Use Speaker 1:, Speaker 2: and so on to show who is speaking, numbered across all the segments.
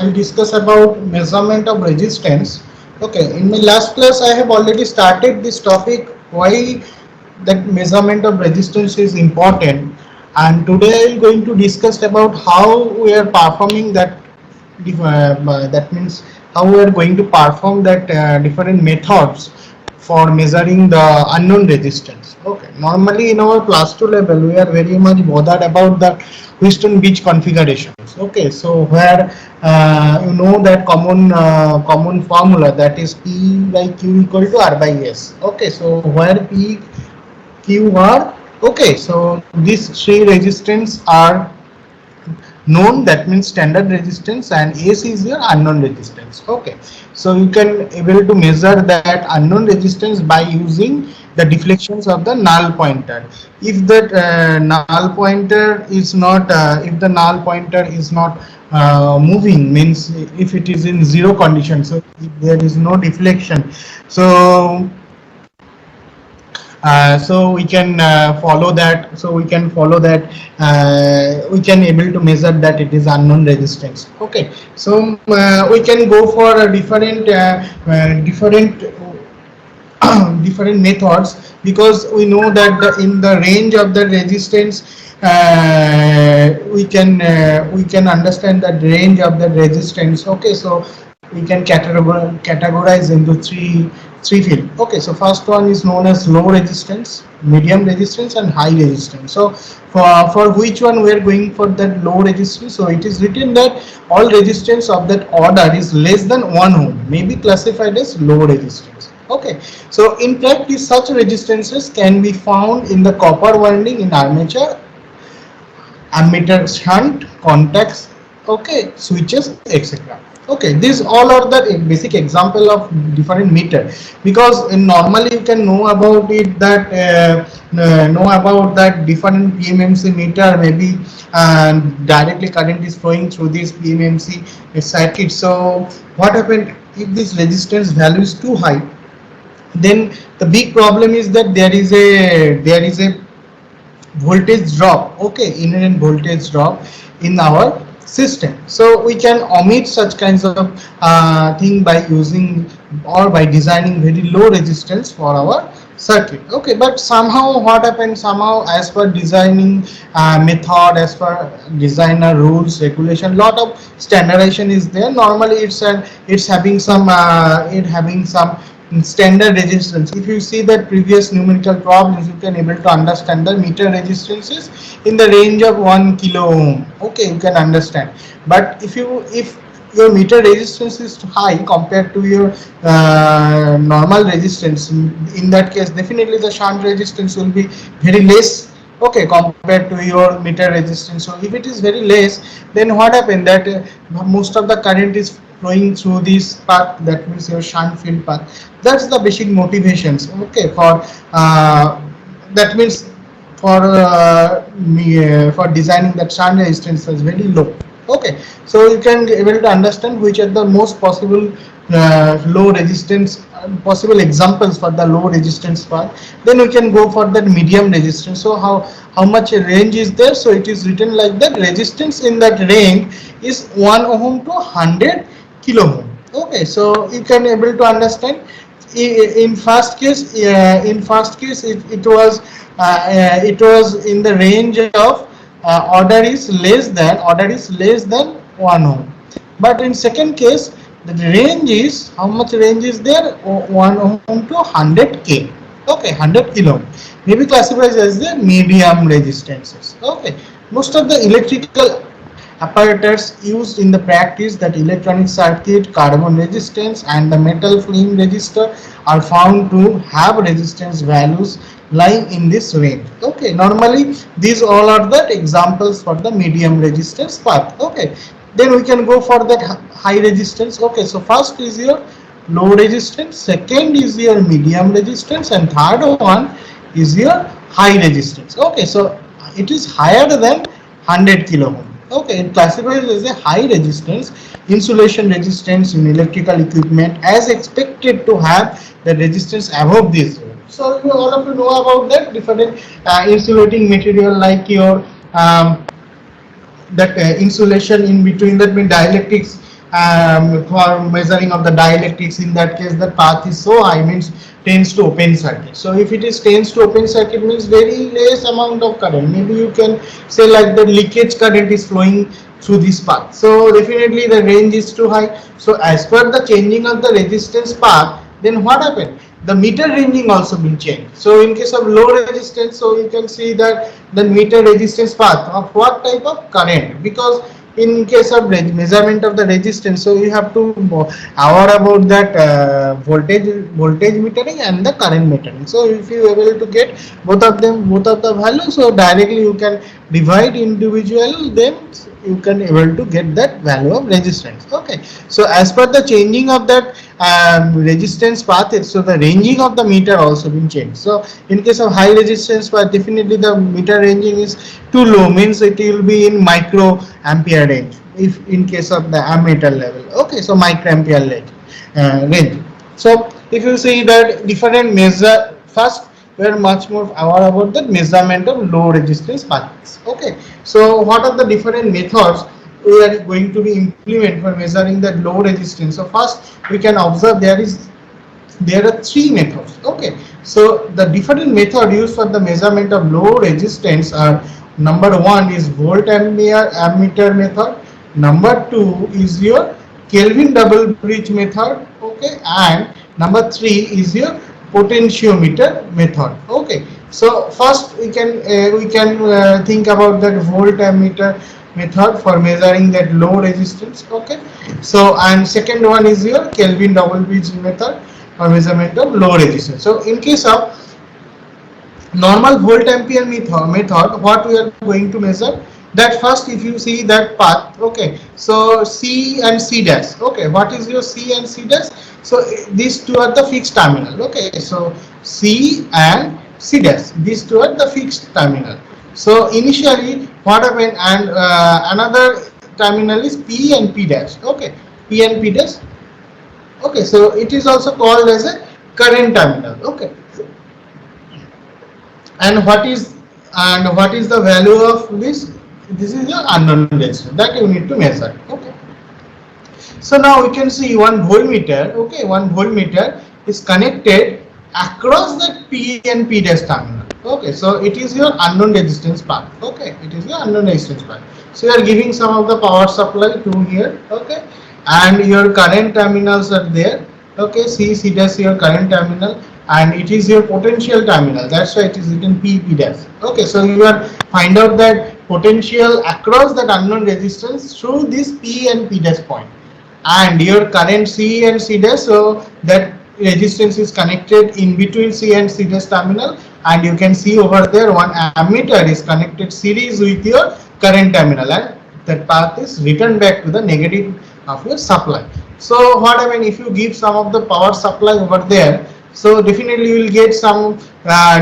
Speaker 1: will discuss about measurement of resistance. Okay, in my last class I have already started this topic why that measurement of resistance is important, and today I am going to discuss about how we are performing that. That means how we are going to perform that different methods for measuring the unknown resistance. Okay, normally in our plus 2 level we are very much bothered about the Wheatstone bridge configurations. Okay, so where you know that common formula, that is P by Q equal to R by S. Okay, so where P, Q, R. Okay, so these three resistance are known, that means standard resistance, and S is your unknown resistance. Okay, so you can able to measure that unknown resistance by using the deflections of the null pointer. If that null pointer is not if the null pointer is not moving, means if it is in zero condition, so if there is no deflection, so so we can follow that, we can able to measure that it is unknown resistance. Okay, so we can go for a different different methods, because we know that in the range of the resistance we can understand the range of the resistance. Okay, so we can categorize into three field. Okay, so first one is known as low resistance, medium resistance, and high resistance. So for which one we are going for that low resistance, so it is written that all resistance of that order is less than 1 ohm may be classified as low resistance. Okay, so in practice such resistances can be found in the copper winding in armature, ammeter shunt, contacts, okay, switches, etc. Okay, these all are the basic example of different meter, because normally you can know about it that know about that different PMMC meter, maybe directly current is flowing through this PMMC circuit. So what happened if this resistance value is too high? Then the big problem is that there is a voltage drop. Okay, inherent voltage drop in our system. So we can omit such kinds of thing by using or by designing very low resistance for our circuit. Okay, but somehow what happens, somehow as per designing method, as per designer rules, regulation, lot of standardization is there. Normally it's having some standard resistance. If you see that previous numerical problems, you can able to understand the meter resistances in the range of 1 kilo ohm. Okay, you can understand. But if your meter resistance is high compared to your normal resistance, in that case definitely the shunt resistance will be very less. Okay, compared to your meter resistance. So if it is very less, then what happened that most of the current is flowing through this path, that means your shunt field path. That's the basic motivations. Okay, for that means for designing that shunt resistance is very low. Okay, so you can able to understand which are the most possible low resistance possible examples for the low resistance part. Then we can go for that medium resistance. So how much range is there? So it is written like that: resistance in that range is 1 ohm to 100 kilo ohm. Okay, so you can able to understand. In first case, it was in the range of order is less than 1 ohm. But in second case, the range is, how much range is there? 1 ohm to 100 k. Okay, 100 kilo ohm may be classified as the medium resistances. Okay, most of the electrical apparatus used in the practice, that electronic circuit, carbon resistance, and the metal film resistor are found to have resistance values lying in this range. Okay, normally these all are the examples for the medium resistance path. Okay, then we can go for that high resistance. Okay, so first is your low resistance, second is your medium resistance, and third one is your high resistance. Okay, so it is higher than 100 kilo ohm. Okay, it classifies as a high resistance insulation resistance in electrical equipment, as expected to have the resistance above this. So you all of you know about that different insulating material, like your that insulation in between, that means dielectrics for measuring of the dielectrics. In that case, the path is so high, means tends to open circuit. So if it is tends to open circuit, means very less amount of current. Maybe you can say like the leakage current is flowing through this path. So definitely the range is too high. So as per the changing of the resistance path, then what happened? The meter ranging also been changed. So in case of low resistance, so you can see that the meter resistance path of what type of current, because in case of measurement of the resistance, so you have to aware about that voltage metering and the current metering. So if you are able to get both of them, both of the values, so directly you can divide individual them, you can able to get that value of resistance. Okay, so as per the changing of that resistance path, so the ranging of the meter also been changed. So in case of high resistance path, definitely the meter ranging is too low, means it will be in micro ampere range. If in case of the ammeter level, okay, so microampere range. So if you see that different measure, first we are much more aware about the measurement of low resistance paths. Okay, so what are the different methods we are going to be implement for measuring the low resistance? So first we can observe there are three methods. Okay, so the different method used for the measurement of low resistance are: number one is volt ampere ammeter method, number two is your Kelvin double bridge method, okay, and number three is your potentiometer method. Okay, so first we can think about that volt ammeter method for measuring that low resistance. Okay, so and second one is your Kelvin double bridge method for measurement of low resistance. So in case of normal volt ampere method, what we are going to measure, that first if you see that path, okay, so C and C dash, okay, what is your C and C dash? So these two are the fixed terminal. Okay, so C and C dash, these two are the fixed terminal. So initially what happened, and another terminal is P and P dash. Okay, P and P dash. Okay, so it is also called as a current terminal. Okay, and what is the value of this? This is your unknown resistance that you need to measure. Okay, so now we can see one voltmeter. Okay, one voltmeter is connected across the P and P dash terminal. Okay, so it is your unknown resistance part. Okay, it is your unknown resistance part. So you are giving some of the power supply to here. Okay, and your current terminals are there. Okay, C dash your current terminal, and it is your potential terminal. That's why it is written P dash. Okay, so you are find out that potential across that unknown resistance through this P and P dash point, and your current C and C dash. So that resistance is connected in between C and C dash terminal, and you can see over there one ammeter is connected series with your current terminal, and that path is returned back to the negative of your supply. So what I mean, if you give some of the power supply over there, so definitely you will get some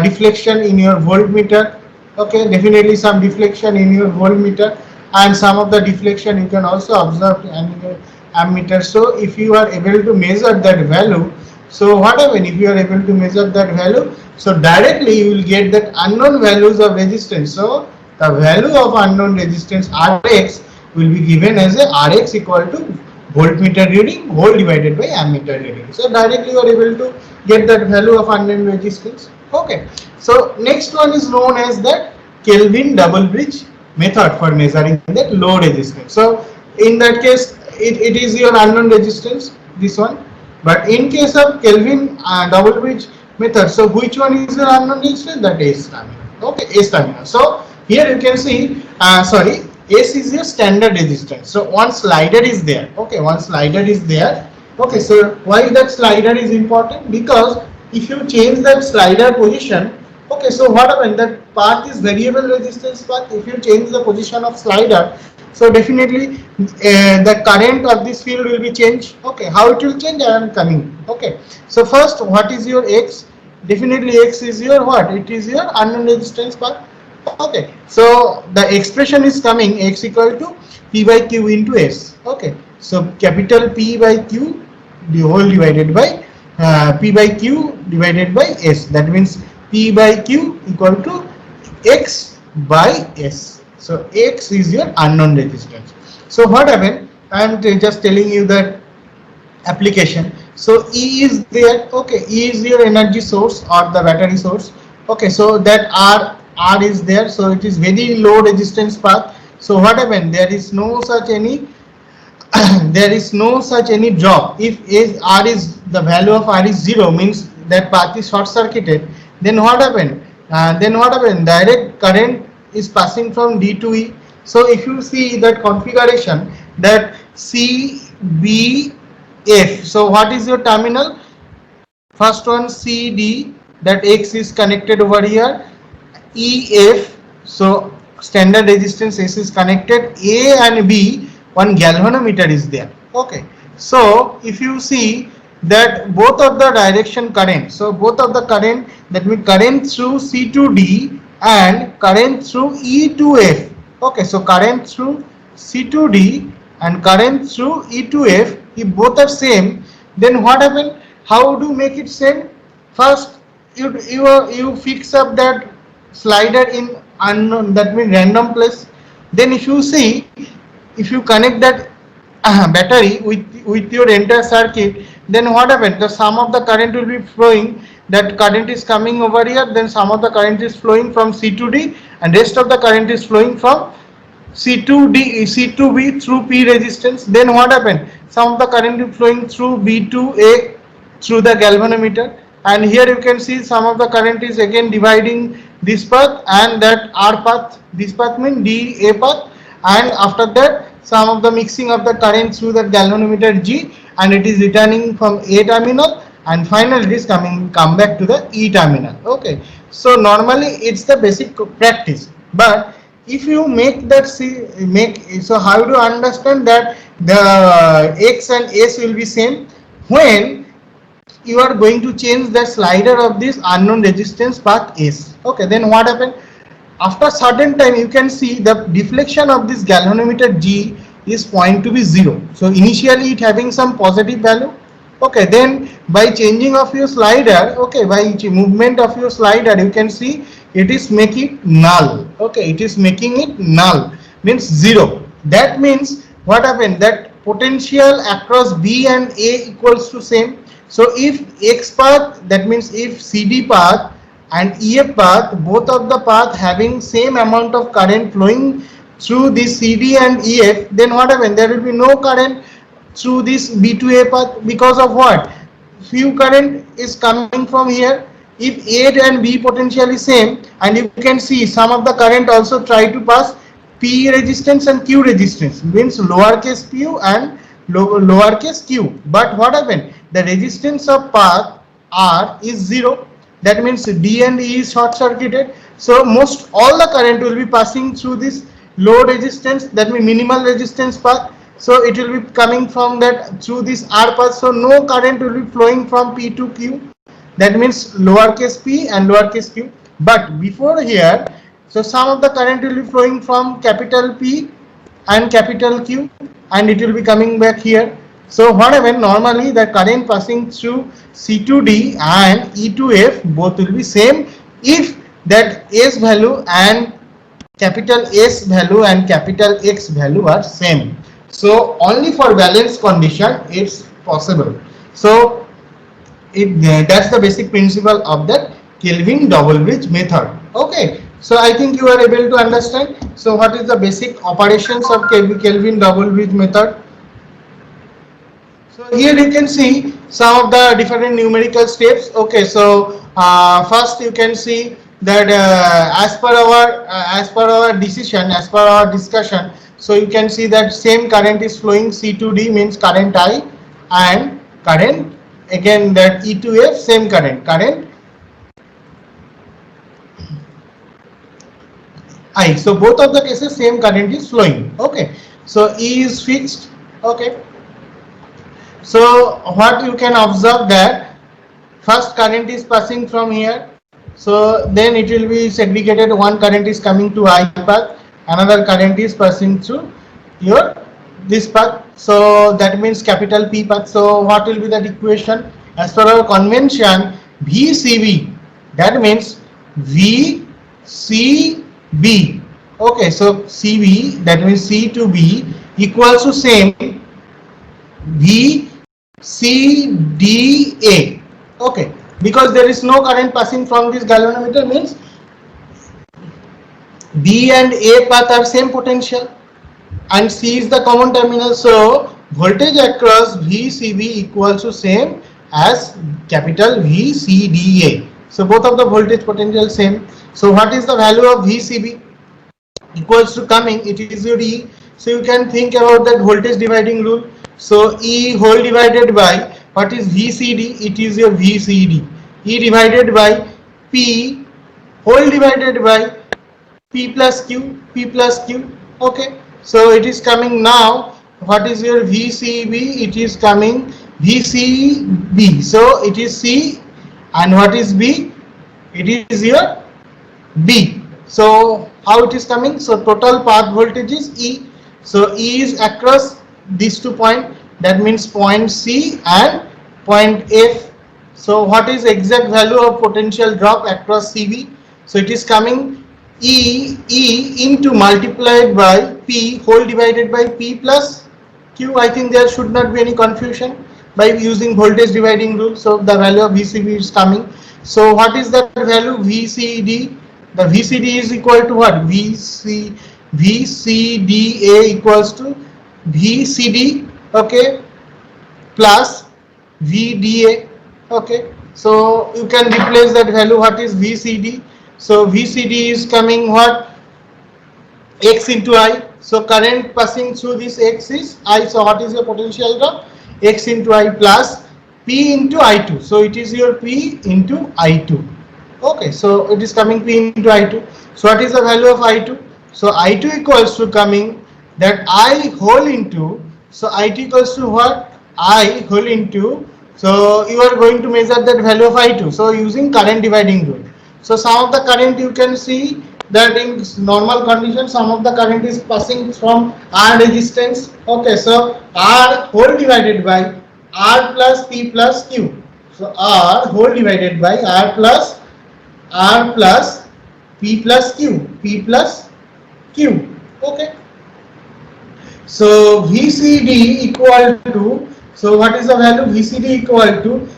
Speaker 1: deflection in your voltmeter. Okay, definitely some deflection in your voltmeter, and some of the deflection you can also observe in your ammeter. So if you are able to measure that value, so what happen if you are able to measure that value, so directly you will get that unknown values of resistance. So the value of unknown resistance Rx will be given as a Rx equal to voltmeter reading volt divided by ammeter reading. So directly you are able to get that value of unknown resistance. Okay, so next one is known as that Kelvin double bridge method for measuring that low resistance. So in that case it is your unknown resistance, this one, but in case of Kelvin double bridge method, so which one is your unknown resistance? That is terminal. Okay, S terminal. So here you can see S is your standard resistance. So one slider is there. Okay, one slider is there. Okay, so why that slider is important? Because if you change that slider position, okay, so what happens, that path is variable resistance path. If you change the position of slider, so definitely the current of this field will be changed. Okay, how it will change, I am coming. Okay, so first, what is your X? Definitely X is your what? It is your unknown resistance path. Okay, so the expression is coming X equal to P by Q into S. Okay, so capital P by Q the whole divided by P by Q divided by S. That means P by Q equal to X by S. So X is your unknown resistance. So what happened? I'm just telling you that application. So E is there, okay, E is your energy source or the battery source, okay, so that R is there, so it is very low resistance path. So what happened, there is no such any there is no such any drop. If R is the value of R is 0, means that path is short circuited, then what happened, direct current is passing from D to E. So if you see that configuration, that CB F. So what is your terminal? First one CD, that X is connected over here. EF, so standard resistance S is connected. A and B, one galvanometer is there. Okay. So if you see that both of the direction current, so both of the current, that means current through C to D and current through E to F. Okay. So current through C to D and current through E to F, if both are same, then what happen? How do you make it same? First, you fix up that slider in unknown, that means random place. Then if you see, if you connect that battery with your entire circuit, then what happens? The sum of the current will be flowing. That current is coming over here. Then some of the current is flowing from C to D, and rest of the current is flowing from C to B through P resistance. Then what happened? Some of the current is flowing through B to A through the galvanometer, and here you can see some of the current is again dividing this path and that R path. This path means D A path, and after that some of the mixing of the current through the galvanometer G, and it is returning from A terminal, and finally it is come back to the E terminal. Okay, so normally it's the basic practice, but if you make that so how do you understand that the X and S will be same? When you are going to change the slider of this unknown resistance path S. Okay, then what happened? After certain time, you can see the deflection of this galvanometer G is point to be 0. So initially it having some positive value. Okay, then by changing of your slider, okay, by movement of your slider, you can see it is making null. Okay, it is making it null, means 0. That means what happened, that potential across B and A equals to same. So if X path, that means if CD path and EF path, both of the path having same amount of current flowing through this CD and EF, then what happened, there will be no current through this B to A path. Because of what? Few current is coming from here. If A and B potential is same, and you can see some of the current also try to pass P resistance and Q resistance, means lowercase q and lowercase q. But what happened? The resistance of path R is 0. That means D and E is short circuited. So most all the current will be passing through this low resistance, that means minimal resistance path. So it will be coming from that through this R path. So no current will be flowing from P to Q. That means lowercase p and lowercase q. But before here, so some of the current will be flowing from capital P and capital Q, and it will be coming back here. So whatever, normally the current passing through C to D and E to F both will be same if that S value and capital S value and capital X value are same. So only for balance condition it's possible. So that's the basic principle of that Kelvin double bridge method. Okay, so I think you are able to understand. So what is the basic operations of Kelvin double bridge method? So here you can see some of the different numerical steps. Okay, so first you can see that as per our decision, as per our discussion, so you can see that same current is flowing. C to D means current I, and current again that E to F same current I. So both of the cases same current is flowing. Okay, so E is fixed. Okay, so what you can observe that first current is passing from here, so then it will be segregated. One current is coming to I path, another current is passing through your this path, so that means capital P path. So what will be that equation? As per our convention, VCB, that means VCB. Okay, so CB, that means C to B equals to same VCDA. Okay, because there is no current passing from this galvanometer, means B and A path are same potential and C is the common terminal. So voltage across VCB equals to same as capital VCDA. So both of the voltage potential same. So what is the value of VCB? Equals to coming, it is your E. So you can think about that voltage dividing rule. So E whole divided by what is VCD? It is your VCD. E divided by P whole divided by P plus Q, P plus Q. Okay, so it is coming now. What is your VCB? It is coming VCB. So it is C, and what is B? It is your B. So how it is coming? So total path voltage is E. So E is across these 2 points. That means point C and point F. So what is exact value of potential drop across CB? So it is coming E into multiplied by P whole divided by P plus Q. I think there should not be any confusion by using voltage dividing rule. So the value of VCB is coming. So what is that value? VCD. The VCD is equal to what? VCDA equals to VCD, okay, plus VDA. Okay, so you can replace that value. What is VCD? So VCD is coming what? X into I. So current passing through this X is I. So what is your potential drop? X into I plus P into I2. So it is your P into I2. Okay, so it is coming P into I2. So what is the value of I2? So I2 equals to coming that I whole into, so I2 equals to what? I whole into, so you are going to measure that value of I2. So using current dividing rule. So some of the current you can see that in normal condition some of the current is passing from R resistance. Okay, so R whole divided by R plus P plus Q. So R whole divided by R plus P plus Q, P plus Q. Okay, so VCD equal to, so what is the value? VCD equal to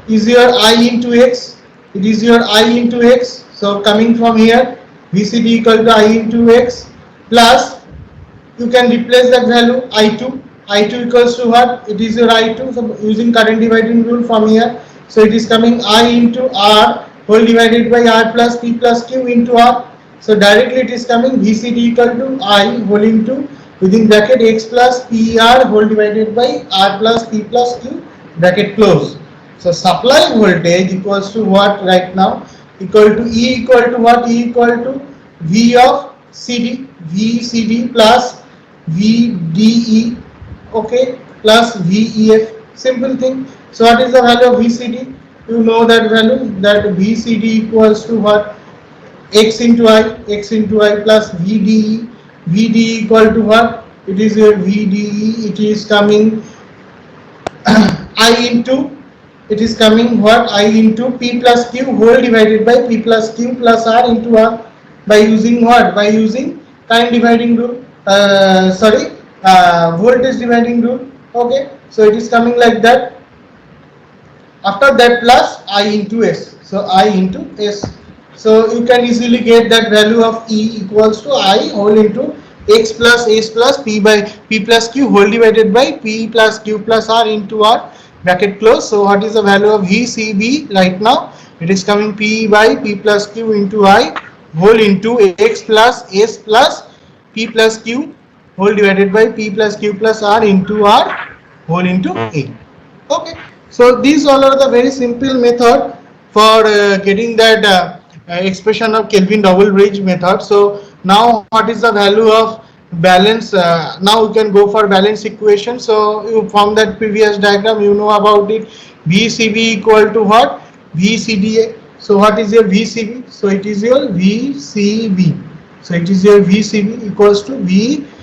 Speaker 1: is your I into X. It is your I into X. So coming from here, VCD equal to I into X plus, you can replace that value I2. I2 equals to what? It is your I2. So using current dividing rule from here, so it is coming I into R whole divided by R plus P plus Q into R. So directly it is coming VCD equal to I whole into within bracket X plus PR whole divided by R plus P plus Q bracket close. So supply voltage equals to what right now? Equal to E equal to what? E equal to V of CD, VCD plus VDE, okay, plus VEF. Simple thing. So what is the value of VCD? You know that value, that VCD equals to what? X into I plus VDE. VDE equal to what? It is your VDE. It is coming I into, it is coming what? I into P plus Q whole divided by P plus Q plus R into R, by using what? By using time dividing rule. Voltage dividing rule. Okay, so it is coming like that. After that plus I into S. So I into S. So you can easily get that value of E equals to I whole into X plus S plus P by P plus Q whole divided by P plus Q plus R into R bracket close. So what is the value of VCB right now? It is coming P by P plus Q into I whole into X plus S plus P plus Q whole divided by P plus Q plus R into R whole into A. Okay, so these all are the very simple method for getting that expression of Kelvin double bridge method. So now what is the value of balance? Now we can go for balance equation. So you from that previous diagram you know about it. VCB equal to what? VCDA. So what is your VCB? So it is your VCB. So it is your VCB equals to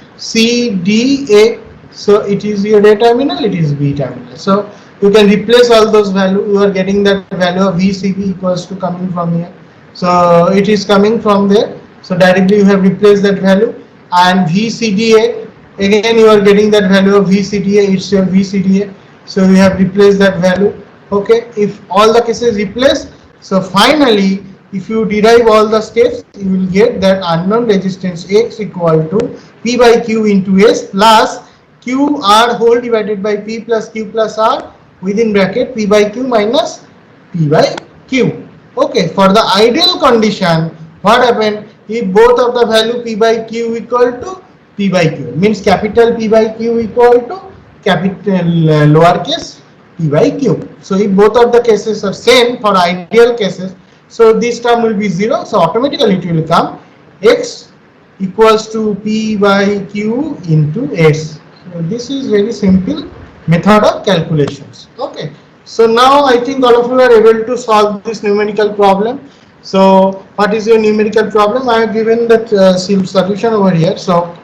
Speaker 1: VCDA. So it is your A terminal, it is B terminal. So you can replace all those values. You are getting that value of VCB equals to coming from here. So it is coming from there. So directly you have replaced that value, and VCDA Again you are getting that value of VCDA, it's your VCDA, so we have replaced that value. Okay, if all the cases replace, so finally if you derive all the steps, you will get that unknown resistance X equal to P by Q into S plus QR whole divided by P plus Q plus R within bracket P by Q minus P by Q. Okay, for the ideal condition, what happened if both of the value P by Q equal to P by Q, means capital P by Q equal to capital lowercase P by Q. So if both of the cases are same for ideal cases, so this term will be 0, so automatically it will come X equals to P by Q into S. So this is very simple method of calculations. Okay, so now I think all of you are able to solve this numerical problem. So what is your numerical problem? I have given the solution over here. So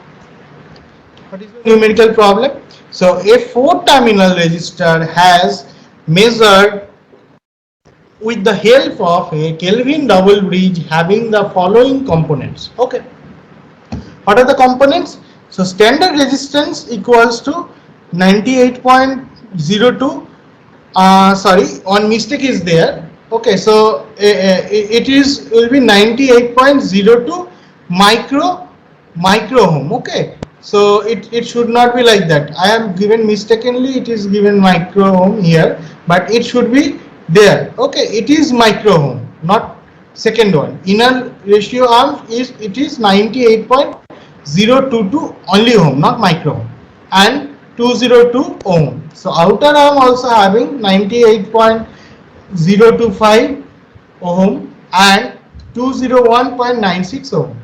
Speaker 1: what is the numerical problem? So a 4-terminal resistor has measured with the help of a Kelvin double bridge having the following components. Okay, what are the components? So standard resistance equals to 98.02. Sorry, one mistake is there. Okay, so it is will be 98.02 micro ohm. Okay, so it should not be like that. I have given mistakenly, it is given micro ohm here, but it should be there. Okay, it is micro ohm, not second one. Inner ratio arm is, it is 98.022 only ohm, not micro ohm, and 202 ohm. So outer arm also having 98.025 ohm and 201.96 ohm.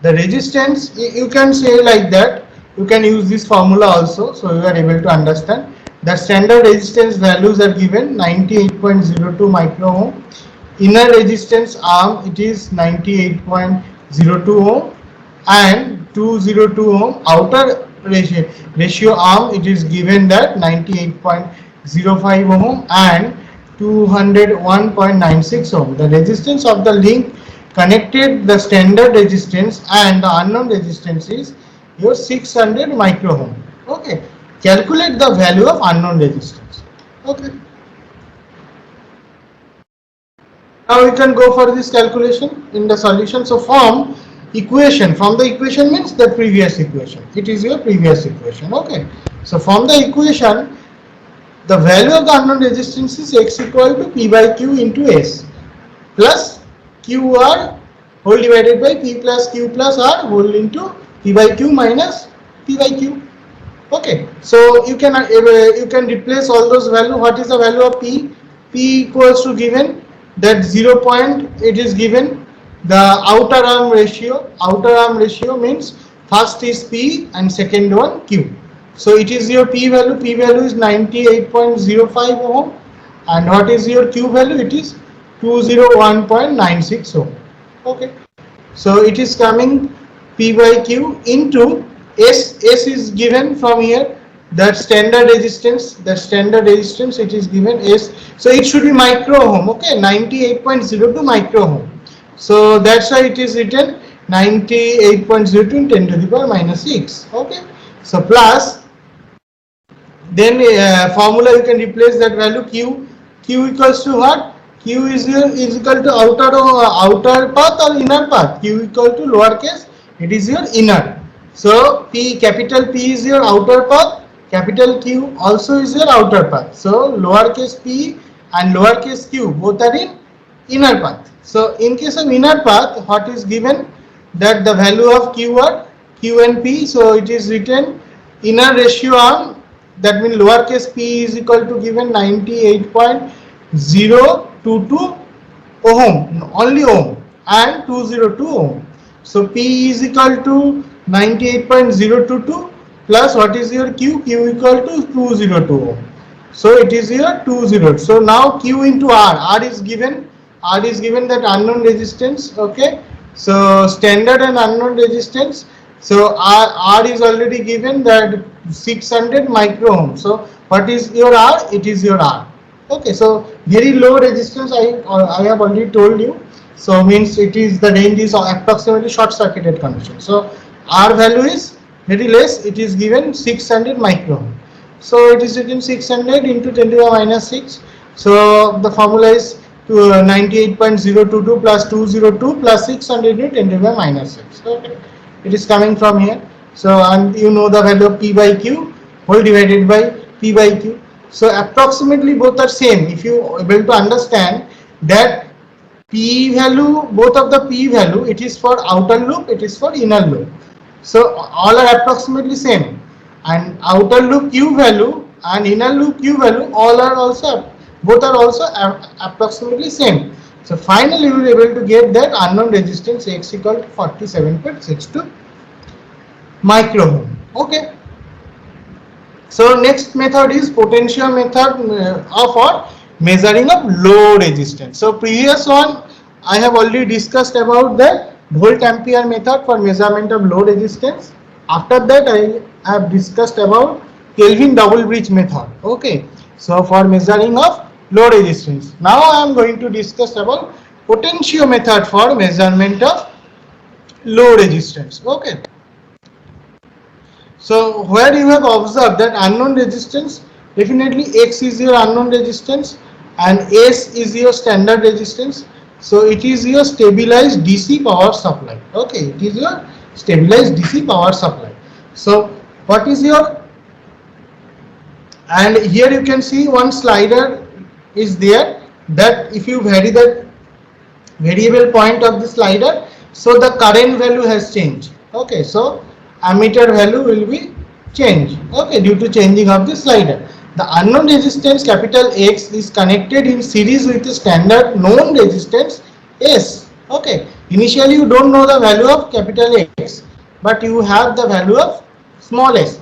Speaker 1: The resistance, you can say like that, you can use this formula also, so you are able to understand. The standard resistance values are given 98.02 micro ohm. Inner resistance arm, it is 98.02 ohm and 202 ohm. Outer ratio arm, it is given that 98.05 ohm and 201.96 ohm. The resistance of the link connected the standard resistance and the unknown resistance is your 600 micro ohm. Okay, calculate the value of unknown resistance. Okay, now we can go for this calculation in the solution. So from equation, from the equation means the previous equation, it is your previous equation. Okay, so from the equation, the value of the unknown resistance is X equal to P by Q into S plus QR whole divided by P plus Q plus R whole into P by Q minus P by Q. Okay, so you can replace all those values. What is the value of P? P equals to given that 0. It is given the outer arm ratio. Outer arm ratio means first is P and second one Q. So it is your P value. P value is 98.05 ohm, and what is your Q value? It is 201.96 ohm. Okay, so it is coming P by Q into S. S is given from here, that standard resistance. The standard resistance, it is given S. So it should be micro ohm. Okay, 98.02 micro ohm. So that's why it is written 98.02 10 to the power minus 6. Okay, so plus then formula you can replace that value Q. Q equals to what? Q is equal to outer path or inner path. Q equal to lowercase, it is your inner. So P, capital P is your outer path, capital Q also is your outer path. So lowercase p and lowercase q both are in inner path. So in case of inner path, what is given, that the value of q are q and p. So it is written inner ratio arm, that means lowercase p is equal to given 98.022 ohm, only ohm, and 202 ohm. So P is equal to 98.022 plus what is your Q? Q equal to 202 ohm. So it is here 20. So now Q into R. R is given that unknown resistance. Okay. So standard and unknown resistance. So R is already given that 600 micro ohm. So what is your R? It is your R. Okay, so very low resistance, I have already told you. So means it is, the range is approximately short circuited condition. So R value is very less, it is given 600 micro. So it is written 600 into 10 to the minus 6. So the formula is 98.022 plus 202 plus 600 into 10 to the minus 6. Okay, it is coming from here. So and you know the value of P by Q whole divided by P by Q. So approximately both are same. If you are able to understand that P value, both of the P value, it is for outer loop, it is for inner loop. So all are approximately same, and outer loop Q value and inner loop Q value all are also, both are also approximately same. So finally you will be able to get that unknown resistance X equal to 47.62 micro ohm. Okay. So next method is potential method for measuring of low resistance. So previous one I have already discussed about the volt ampere method for measurement of low resistance. After that I have discussed about Kelvin double bridge method. Okay. So for measuring of low resistance. Now I am going to discuss about potential method for measurement of low resistance. Okay. So where you have observed that unknown resistance, definitely X is your unknown resistance and S is your standard resistance. So it is your stabilized DC power supply. Okay, it is your stabilized DC power supply. So what is your, and here you can see one slider is there, that if you vary the variable point of the slider, so the current value has changed. Okay, so ammeter value will be changed, okay, due to changing of the slider. The unknown resistance capital X is connected in series with the standard known resistance S. Okay, initially you don't know the value of capital X, but you have the value of small s.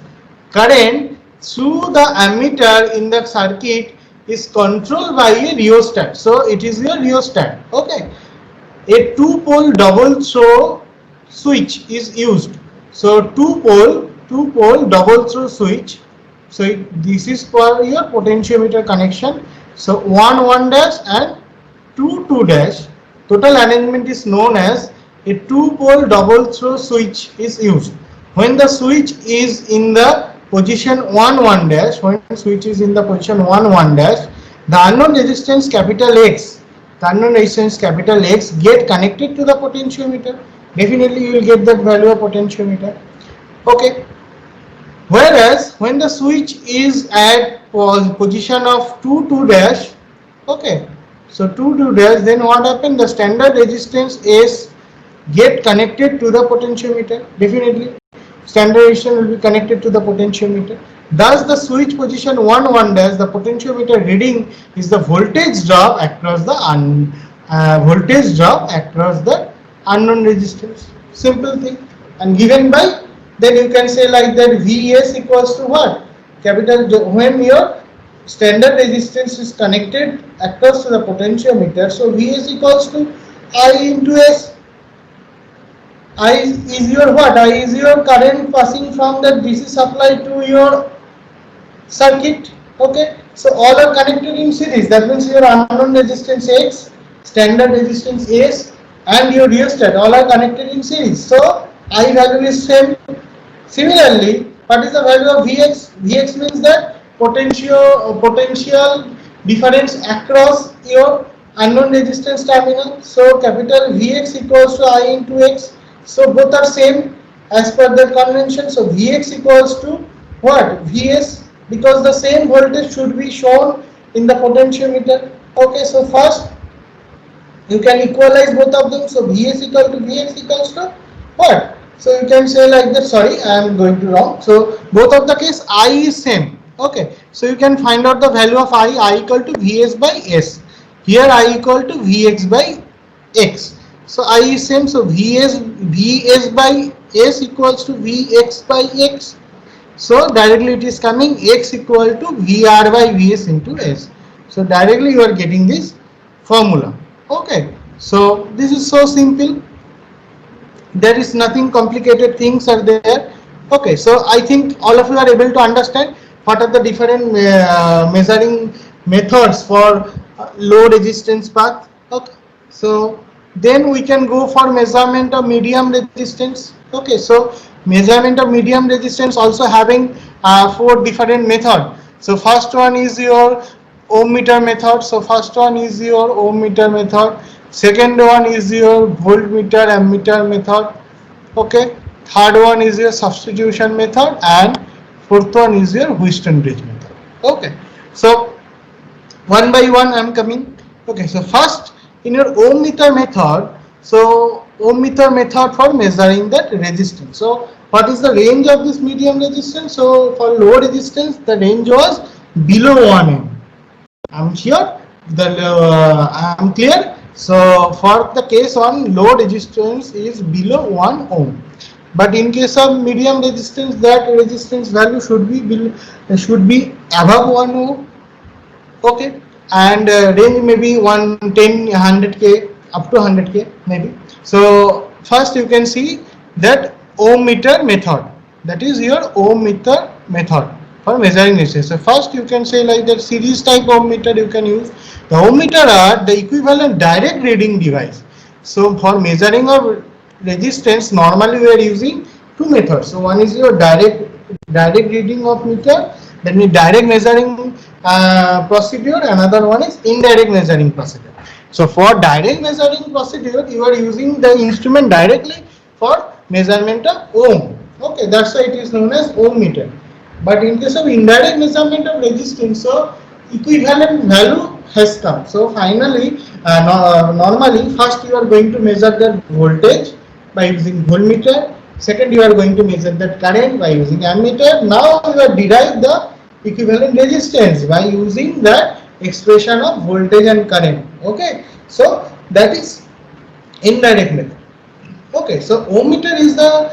Speaker 1: Current through the ammeter in the circuit is controlled by a rheostat. So it is your rheostat. Okay, a two-pole double throw switch is used. So two-pole double throw switch. So this is for your potentiometer connection. So 1 dash and 2 dash. Total arrangement is known as a two-pole double throw switch is used. When the switch is in the position 1 dash, when switch is in the position 1 dash, the unknown resistance capital X, the unknown resistance capital X get connected to the potentiometer. Definitely you will get that value of potentiometer. Okay. Whereas when the switch is at position of 2 dash, okay, so 2 dash, then what happened? The standard resistance is get connected to the potentiometer. Definitely standard resistance will be connected to the potentiometer. Thus the switch position 1 dash, the potentiometer reading is the voltage drop across the unknown resistance. Simple thing, and given by, then you can say like that Vs equals to what? Capital, when your standard resistance is connected across to the potentiometer, so Vs equals to I into S. I is your what? I is your current passing from the DC supply to your circuit. Okay, so all are connected in series. That means your unknown resistance X, standard resistance S, and your rheostat all are connected in series. So I value is same. Similarly, what is the value of Vx? Vx means that potential difference across your unknown resistance terminal. So capital Vx equals to I into X. So both are same as per the convention. So Vx equals to what? Vs, because the same voltage should be shown in the potentiometer. Okay, so first you can equalize both of them. So Vs equal to Vx equals to what? So you can say like that. Sorry, I am going to wrong. So both of the case I is same. Okay, so you can find out the value of I equal to Vs by S. Here I equal to Vx by X. So I is same. So Vs by S equals to Vx by X. So directly it is coming X equal to Vr by Vs into S. So directly you are getting this formula. Okay, so this is so simple. There is nothing complicated things are there. Okay, so I think all of you are able to understand what are the different measuring methods for low resistance path. Okay, so then we can go for measurement of medium resistance. Okay, so measurement of medium resistance also having 4 different method. So first one is your ohm meter method. So first one is your ohm meter method. Second one is your voltmeter ammeter method. Okay. Third one is your substitution method, and fourth one is your Wheatstone bridge method. Okay. So one by one I am coming. Okay, so first in your ohm meter method, so ohm meter method for measuring that resistance. So what is the range of this medium resistance? So for low resistance the range was below 1 ohm. I'm sure I'm clear. So for the case on low resistance is below 1 ohm. But in case of medium resistance, that resistance value should be above 1 ohm. Okay, and range may be 110, 100k up to 100k maybe. So first you can see that ohm meter method, that is your ohm meter method for measuring resistance. So first you can say like that series type ohm meter you can use. The ohm meter are the equivalent direct reading device. So for measuring of resistance normally we are using two methods. So one is your direct reading of meter, that means direct measuring procedure. Another one is indirect measuring procedure. So for direct measuring procedure you are using the instrument directly for measurement of ohm. Okay, that's why it is known as ohm meter. But in case of indirect measurement of resistance, so equivalent value has come. So finally, normally first you are going to measure the voltage by using voltmeter. Second, you are going to measure that current by using ammeter. Now you are derive the equivalent resistance by using the expression of voltage and current. Okay, so that is indirect method. Okay, so ohm meter is the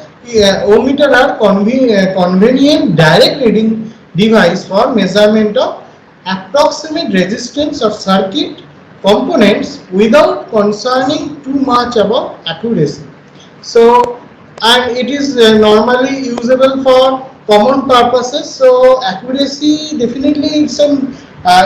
Speaker 1: ohm meter are convenient direct reading device for measurement of approximate resistance of circuit components without concerning too much about accuracy. So, and it is normally usable for common purposes. So accuracy definitely it's an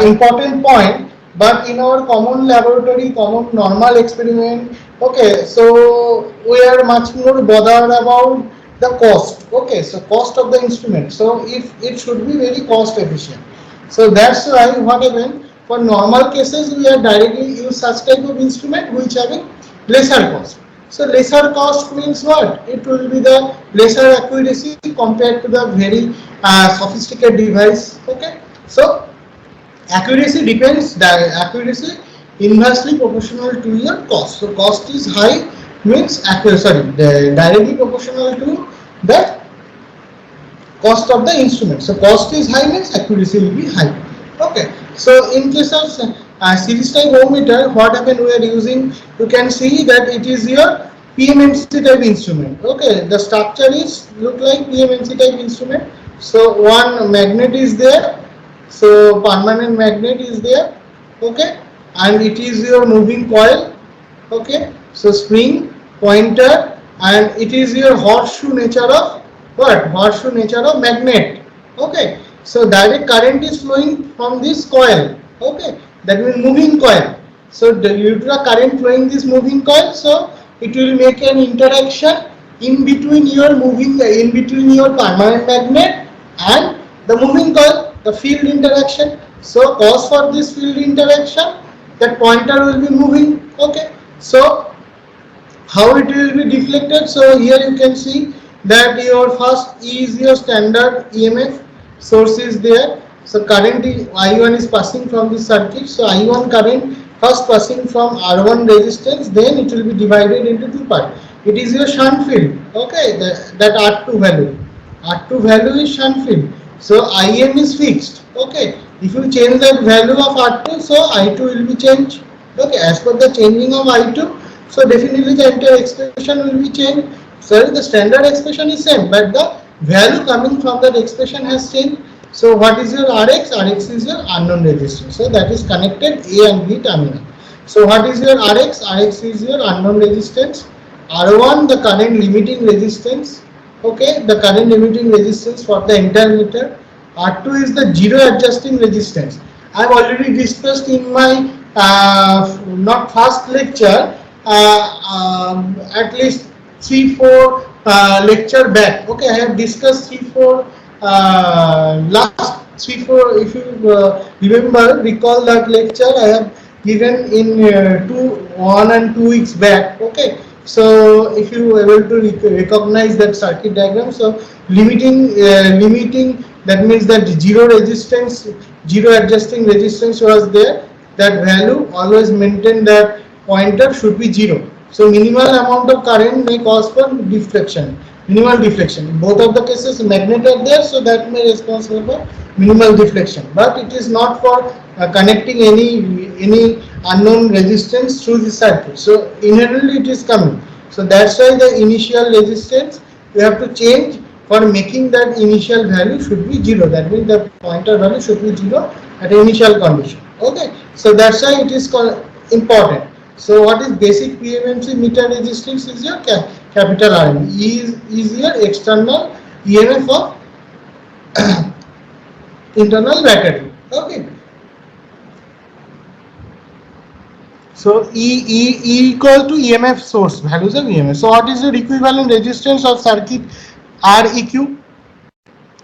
Speaker 1: important point, but in our common laboratory, common normal experiment, okay, so we are much more bothered about the cost. Okay, so cost of the instrument. So if it should be very cost efficient. So that's why what happened for normal cases we are directly use such type of instrument which having lesser cost. So lesser cost means what? It will be the lesser accuracy compared to the very sophisticated device. Okay. So accuracy depends, accuracy inversely proportional to your cost. So cost is high means directly proportional to the cost of the instrument. So cost is high means accuracy will be high. Okay. So in case of series type ohm meter, what happened we are using, you can see that it is your PMMC type instrument. Okay, the structure is look like PMMC type instrument. So one magnet is there, so permanent magnet is there. Okay, and it is your moving coil. Okay, so spring, pointer, and it is your horseshoe nature of what? Horseshoe nature of magnet. Okay, so direct current is flowing from this coil. Okay, that means moving coil. So due to the current flowing this moving coil, so it will make an interaction in between your permanent magnet and the moving coil, the field interaction. So cause for this field interaction, that pointer will be moving. Okay, so how it will be deflected? So here you can see that your first is your standard EMF source is there. So current I1 is passing from the circuit. So I1 current first passing from R1 resistance, then it will be divided into two parts. It is your shunt field. Okay, that R2 value. R2 value is shunt field. So IM is fixed. Okay, if you change that value of R2, so I2 will be changed. Okay, as per the changing of I2, so definitely the entire expression will be changed. Sorry, the standard expression is same, but the value coming from that expression has changed. So what is your Rx? Rx is your unknown resistance. So that is connected A and B terminal. So what is your Rx? Rx is your unknown resistance. R1 the current limiting resistance. Okay, the current limiting resistance for the entire meter. R2 is the zero adjusting resistance. I have already discussed in my not first lecture, at least 3-4 lecture back. Okay, I have discussed last 3-4. If you remember, recall that lecture I have given in 1 and 2 weeks back. Okay, so if you were able to recognize that circuit diagram, so limiting, that means that zero resistance, zero adjusting resistance was there. That value always maintain that pointer should be 0. So minimal amount of current may cause for deflection, minimal deflection. Both of the cases magnet are there, so that may responsible for minimal deflection. But it is not for connecting any unknown resistance through the circuit. So inherently it is coming. So that's why the initial resistance you have to change for making that initial value should be 0. That means the pointer value should be 0 at initial condition. Okay, so that's why it is important. So what is basic PMMC meter resistance is your capital RM. E is your external EMF of internal battery. Okay. So E equal to EMF source, values of EMF. So what is the equivalent resistance of circuit Req?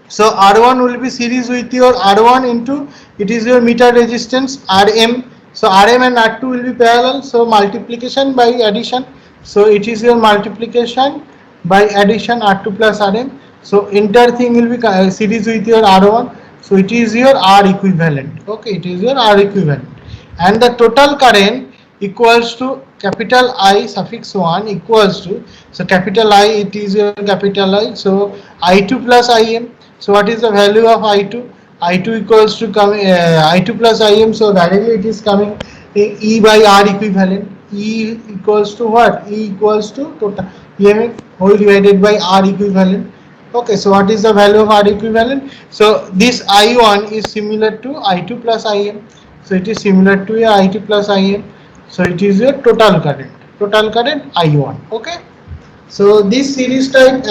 Speaker 1: So R1 will be series with your R1 into, it is your meter resistance Rm. So Rm and R2 will be parallel. So multiplication by addition. So it is your multiplication by addition R2 plus Rm. So entire thing will be series with your R1. So it is your R equivalent. Okay, it is your R equivalent. And the total current equals to capital I suffix 1 equals to, so capital I, it is your capital I. So I2 plus Im. So what is the value of I2? I2 equals to I2 plus Im. So directly it is coming E by R equivalent. E equals to what? E equals to total EMF whole divided by R equivalent. Okay, so what is the value of R equivalent? So this I1 is similar to I2 plus Im. So it is similar to a I2 plus Im. So it is your total current I1. Okay. So this series type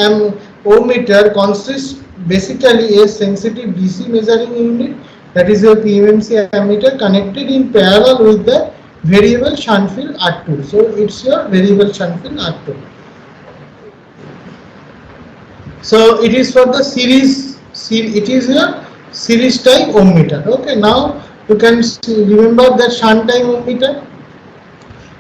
Speaker 1: ohmmeter consists basically a sensitive DC measuring unit, that is your PMMC ammeter, connected in parallel with the variable shunt field R2. So it's your variable shunt field R2. So it is for the series, it is your series type ohmmeter. Okay, now you can remember that shunt type ohmmeter.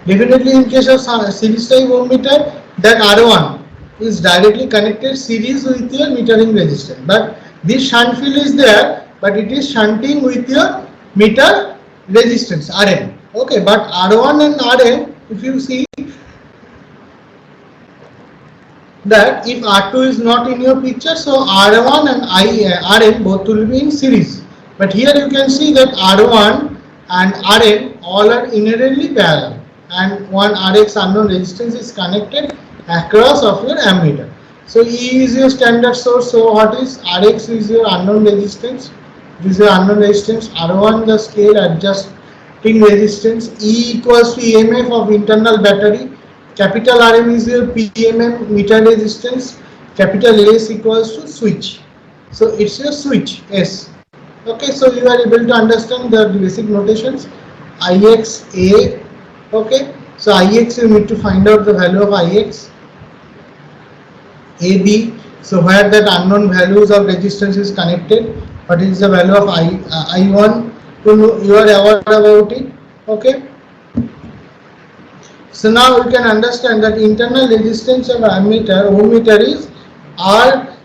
Speaker 1: Definitely in case of series type ohmmeter, that R1 is directly connected series with your metering resistance. But this shunt field is there, but it is shunting with your meter resistance Rm. Okay, but R1 and Rm, if you see that if R2 is not in your picture, so R1 and Rm both will be in series. But here you can see that R1 and Rm all are inherently parallel, and one Rx unknown resistance is connected across of your ammeter. So E is your standard source. So what is Rx is your unknown resistance. This is your unknown resistance. R1 the scale adjusting resistance. E equals to EMF of internal battery. Capital Rm is your PMM meter resistance. Capital S equals to switch. So it's your switch S. Okay, so you are able to understand the basic notations. Ix A. Okay, so Ix you need to find out the value of Ix. AB, so where that unknown values of resistance is connected, what is the value of I1, you are aware about it. Okay, so now you can understand that internal resistance of ohmmeter is R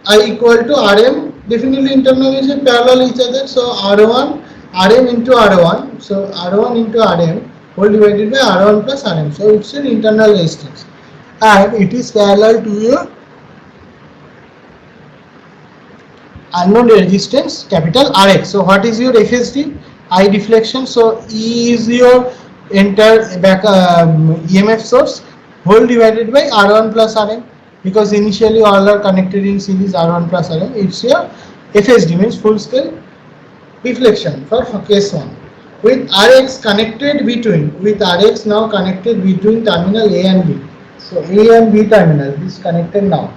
Speaker 1: I equal to Rm. Definitely internal is parallel each other, so R1 Rm into R1, so R1 into Rm whole divided by R1 plus Rm. So it's an internal resistance, and it is parallel to your unknown resistance capital Rx. So what is your FSD? I deflection. So E is your entire back EMF source whole divided by R1 plus Rm, because initially all are connected in series R1 plus Rm. It's your FSD, means full scale deflection for case 1. With Rx connected between, Rx now connected between terminal A and B. So A and B terminal is connected now.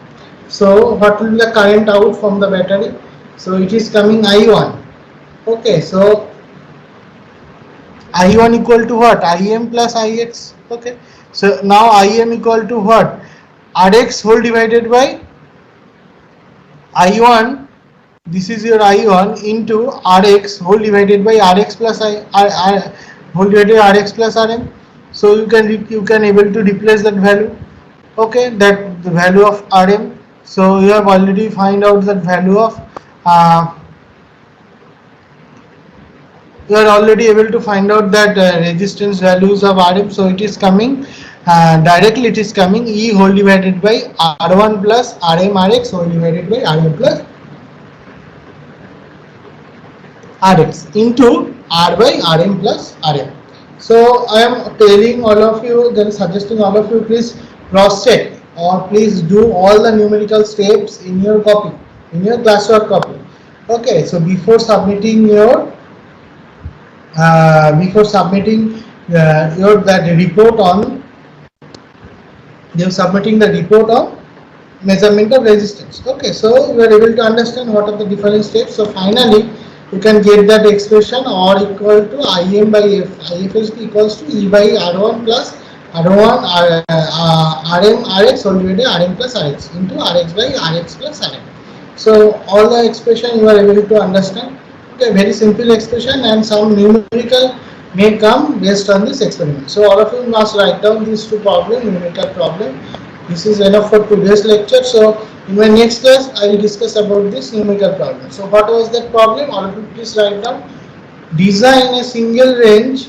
Speaker 1: So what will be the current out from the battery? So it is coming I1. Okay, so I1 equal to what? Im plus Ix. Okay, so now Im equal to what? Rx whole divided by I1, this is your I1 into Rx whole divided by Rx plus whole divided by Rx plus Rm. So you can able to replace that value. Okay, that the value of Rm. So you have already find out that value of uh, you are already able to find out that resistance values of Rm. So it is coming directly. It is coming E whole divided by R1 plus Rm Rx whole divided by Rm plus Rx into R by Rm plus Rm. So I am telling all of you, then suggesting all of you, please cross check or please do all the numerical steps in your copy, in your classwork copy. Okay, so before submitting your that report on, you're submitting the report on measurement of resistance. Okay, so you are able to understand what are the different steps. So finally you can get that expression or equal to Im by F. If is equals to E by R1 plus R1 Rm Rx whole divided Rm plus Rx into Rx by Rx plus Rm. So all the expression you are able to understand. Okay, very simple expression, and some numerical may come based on this experiment. So all of you must write down these two problems, numerical problem. This is enough for today's lecture. So in my next class I will discuss about this numerical problem. So what was that problem? All of you please write down. Design a single range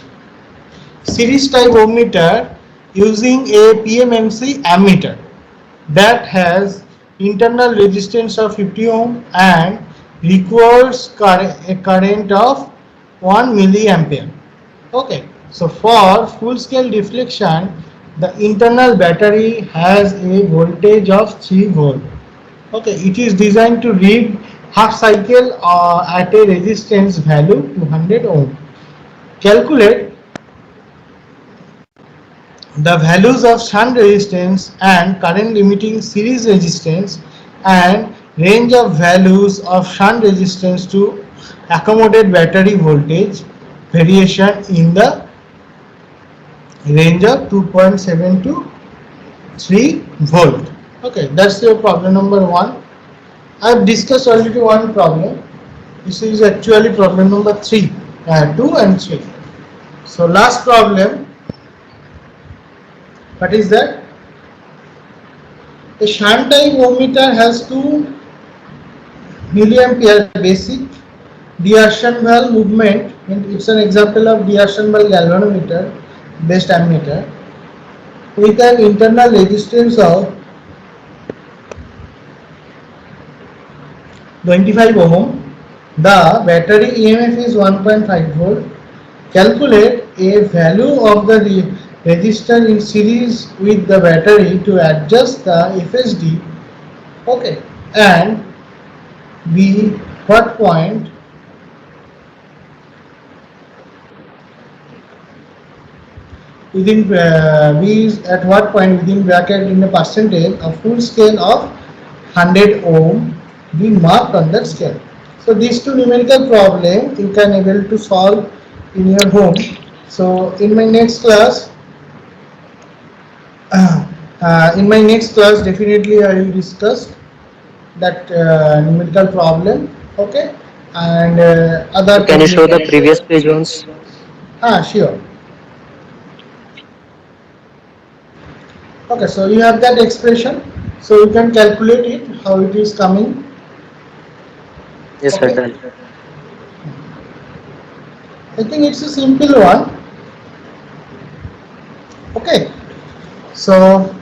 Speaker 1: series type ohmmeter using a PMMC ammeter that has internal resistance of 50 ohm and requires a current of 1 milliampere. Okay, so for full scale deflection, the internal battery has a voltage of 3 volt. Okay, it is designed to read half cycle at a resistance value 200 ohm. Calculate the values of shunt resistance and current limiting series resistance and range of values of shunt resistance to accommodate battery voltage variation in the range of 2.7 to 3 volt. Okay, that's your problem number 1. I have discussed already one problem. This is actually problem number 3, 2 and 3. So last problem, what is that? A shunt type ohmmeter has 2 milliampere basic D'Archambault movement. It's an example of D'Archambault galvanometer based ammeter with an internal resistance of 25 ohm. The battery EMF is 1.5 volt. Calculate a value of the resistor in series with the battery to adjust the FSD. Okay, and B, what point within B is at what point within bracket in the percentage of full scale of 100 ohm be marked on that scale. So these two numerical problems you can able to solve in your home. So in my next class, definitely I will discuss that numerical problem. Okay, and other.
Speaker 2: Can you show the previous page once?
Speaker 1: Sure. Okay, so you have that expression, so you can calculate it how it is coming.
Speaker 2: Yes, sir,
Speaker 1: Okay,
Speaker 2: done.
Speaker 1: I think it's a simple one. Okay, so